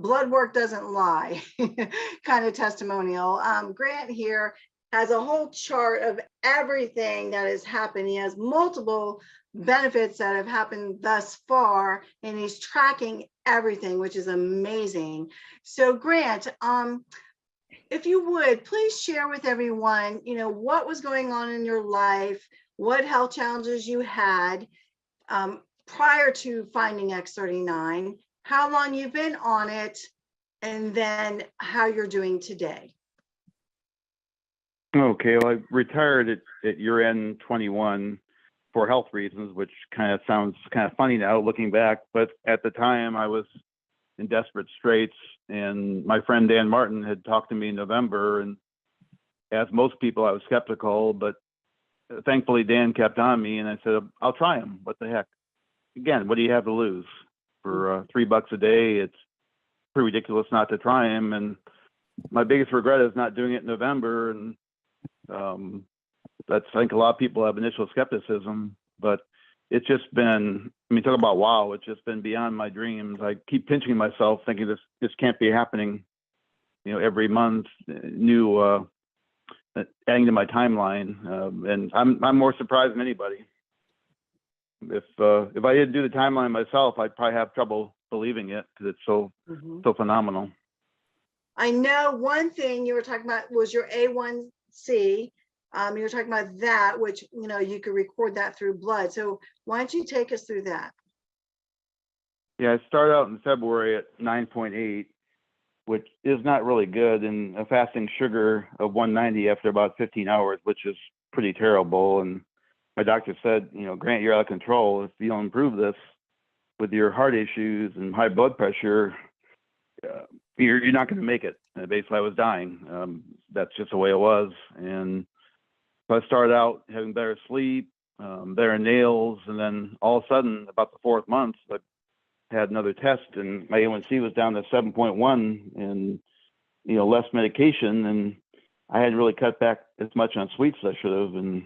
blood work doesn't lie kind of testimonial. Grant here has a whole chart of everything that has happened. He has multiple benefits that have happened thus far, and he's tracking everything, which is amazing. So Grant, if you would, please share with everyone, what was going on in your life, what health challenges you had prior to finding X39, how long you've been on it, and then how you're doing today. Okay, well, I retired at year-end 21 for health reasons, which kind of sounds kind of funny now looking back, but at the time I was in desperate straits, and my friend Dan Martin had talked to me in November, and as most people, I was skeptical, but thankfully Dan kept on me, and I said, I'll try him. What the heck? Again, what do you have to lose? For $3 a day, it's pretty ridiculous not to try him, and my biggest regret is not doing it in November, and that's, I think a lot of people have initial skepticism, but it's just been, talk about wow, it's just been beyond my dreams. I keep pinching myself thinking this can't be happening, every month, new, adding to my timeline. And I'm more surprised than anybody. If I didn't do the timeline myself, I'd probably have trouble believing it because it's so phenomenal. I know one thing you were talking about was your A1C. You were talking about that, which, you could record that through blood. So why don't you take us through that? Yeah, I started out in February at 9.8, which is not really good, and a fasting sugar of 190 after about 15 hours, which is pretty terrible. And my doctor said, Grant, you're out of control. If you don't improve this with your heart issues and high blood pressure, you're not going to make it. And basically, I was dying. That's just the way it was. And so I started out having better sleep, better nails, and then all of a sudden, about the 4th month, I had another test, and my A1C was down to 7.1, and less medication, and I hadn't really cut back as much on sweets as I should have, and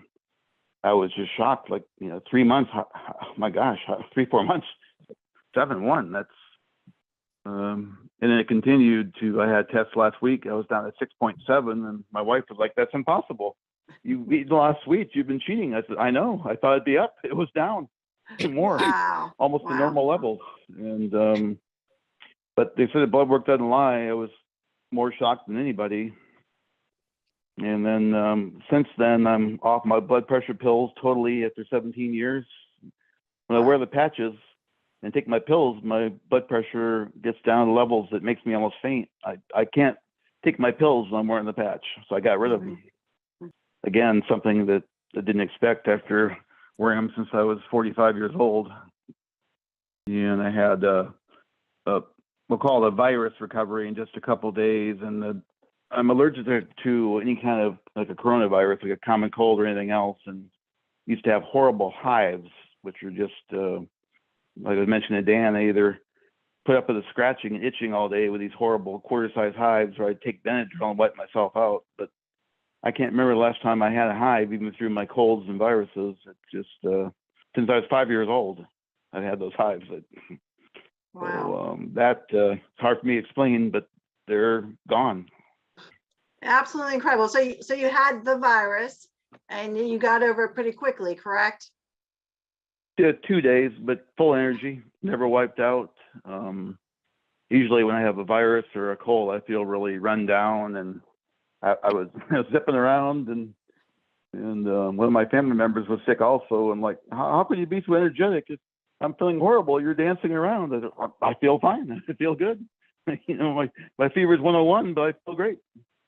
I was just shocked. Like 3 months, oh my gosh, 3-4 months, 7.1. That's and then it continued to. I had tests last week. I was down at 6.7, and my wife was like, "That's impossible. You've eaten a lot of sweets. You've been cheating." I said, "I know. I thought it'd be up. It was down more, almost to normal levels." And but they said the blood work doesn't lie. I was more shocked than anybody. And then since then, I'm off my blood pressure pills totally after 17 years. When I wear the patches and take my pills, my blood pressure gets down to levels that makes me almost faint. I can't take my pills when I'm wearing the patch, so I got rid of them. Again, something that I didn't expect after wearing them since I was 45 years old. And I had we'll call it a virus recovery in just a couple of days. And I'm allergic to any kind of like a coronavirus, like a common cold or anything else. And used to have horrible hives, which are just, like I mentioned to Dan, I either put up with the scratching and itching all day with these horrible quarter-size hives, or I'd take Benadryl and wipe myself out. But I can't remember the last time I had a hive, even through my colds and viruses. It's just, since I was 5 years old, I've had those hives. Wow. So it's hard for me to explain, but they're gone. Absolutely incredible. So you had the virus and you got over it pretty quickly, correct? Yeah, 2 days, but full energy, never wiped out. Usually when I have a virus or a cold, I feel really run down, and I was zipping around, and one of my family members was sick also. I'm like, how can you be so energetic? I'm feeling horrible. You're dancing around. I feel fine. I feel good. My fever is 101, but I feel great.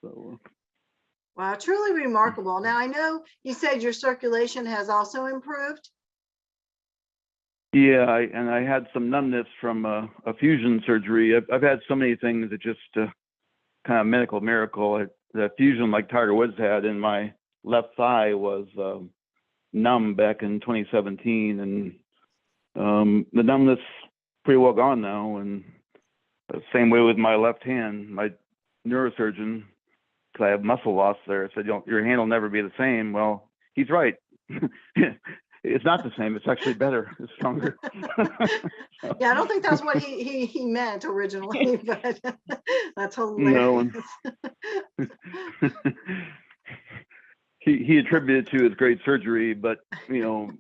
So. Wow, truly remarkable. Now, I know you said your circulation has also improved. Yeah, I had some numbness from a fusion surgery. I've had so many things that just kind of medical miracle. The fusion like Tiger Woods had in my left thigh was numb back in 2017, and the numbness pretty well gone now. And the same way with my left hand. My neurosurgeon, because I have muscle loss there, said, your hand will never be the same. Well, he's right. It's not the same. It's actually better. It's stronger. Yeah, I don't think that's what he meant originally, but that's No, hilarious. he attributed to his great surgery, but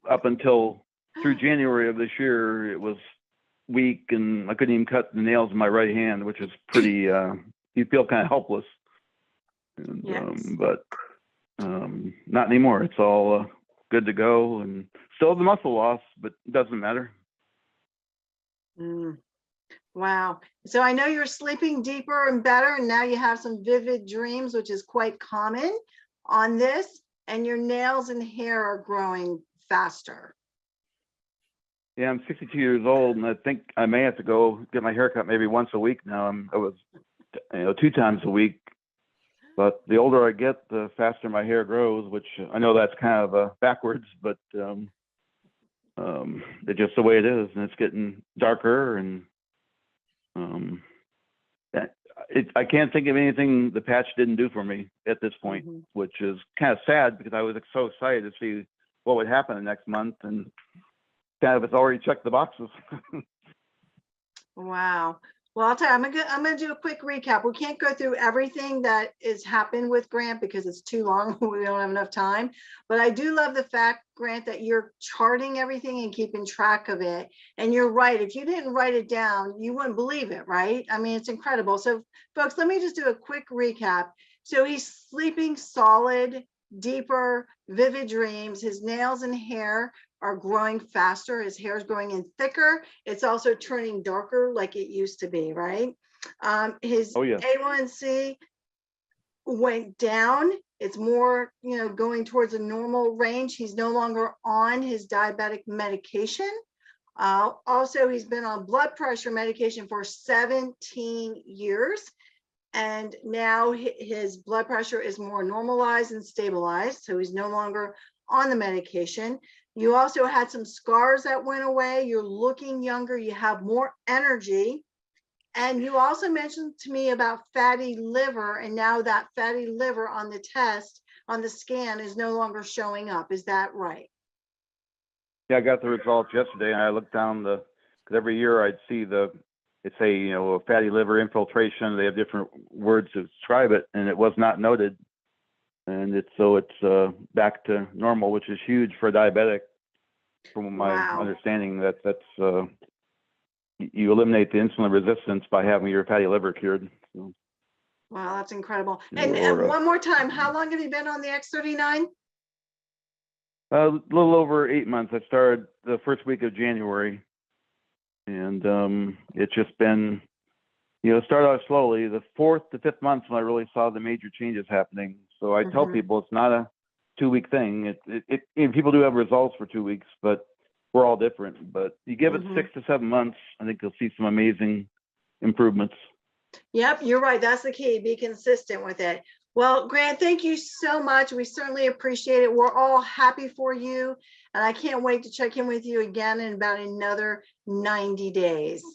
up until through January of this year, it was weak, and I couldn't even cut the nails in my right hand, which is pretty. You feel kind of helpless. And, Yes. but not anymore. It's all good to go, and still the muscle loss, but it doesn't matter. Wow. So I know you're sleeping deeper and better, and now you have some vivid dreams, which is quite common on this, and your nails and hair are growing faster. Yeah, I'm 62 years old, and I think I may have to go get my hair cut maybe once a week now. I was 2 times a week. But the older I get, the faster my hair grows, which I know that's kind of backwards, but it's just the way it is, and it's getting darker. And I can't think of anything the patch didn't do for me at this point, which is kind of sad because I was so excited to see what would happen the next month, and kind of it's already checked the boxes. Wow. Well, I'll tell you, I'm gonna do a quick recap. We can't go through everything that has happened with Grant because it's too long. We don't have enough time. But I do love the fact, Grant, that you're charting everything and keeping track of it. And you're right. If you didn't write it down, you wouldn't believe it, right? I mean, it's incredible. So, folks, let me just do a quick recap. So he's sleeping solid, deeper, vivid dreams. His nails and hair are growing faster. His hair is growing in thicker. It's also turning darker like it used to be, right? His A1C went down. It's more, going towards a normal range. He's no longer on his diabetic medication. Also, he's been on blood pressure medication for 17 years. And now his blood pressure is more normalized and stabilized. So he's no longer on the medication. You also had some scars that went away. You're looking younger. You have more energy. And you also mentioned to me about fatty liver. And now that fatty liver on the test, on the scan, is no longer showing up. Is that right? Yeah, I got the results yesterday, and I looked down because every year I'd see it's a fatty liver infiltration. They have different words to describe it, and it was not noted. And it's back to normal, which is huge for a diabetic. From my understanding, that's you eliminate the insulin resistance by having your fatty liver cured. So, wow, that's incredible. And one more time, how long have you been on the X39? A little over 8 months. I started the first week of January, and it's just been, started out slowly. The 4th to 5th month when I really saw the major changes happening. So I tell people it's not a 2-week thing. People do have results for 2 weeks, but we're all different. But you give it 6 to 7 months, I think you'll see some amazing improvements. Yep, you're right. That's the key. Be consistent with it. Well, Grant, thank you so much. We certainly appreciate it. We're all happy for you. And I can't wait to check in with you again in about another 90 days.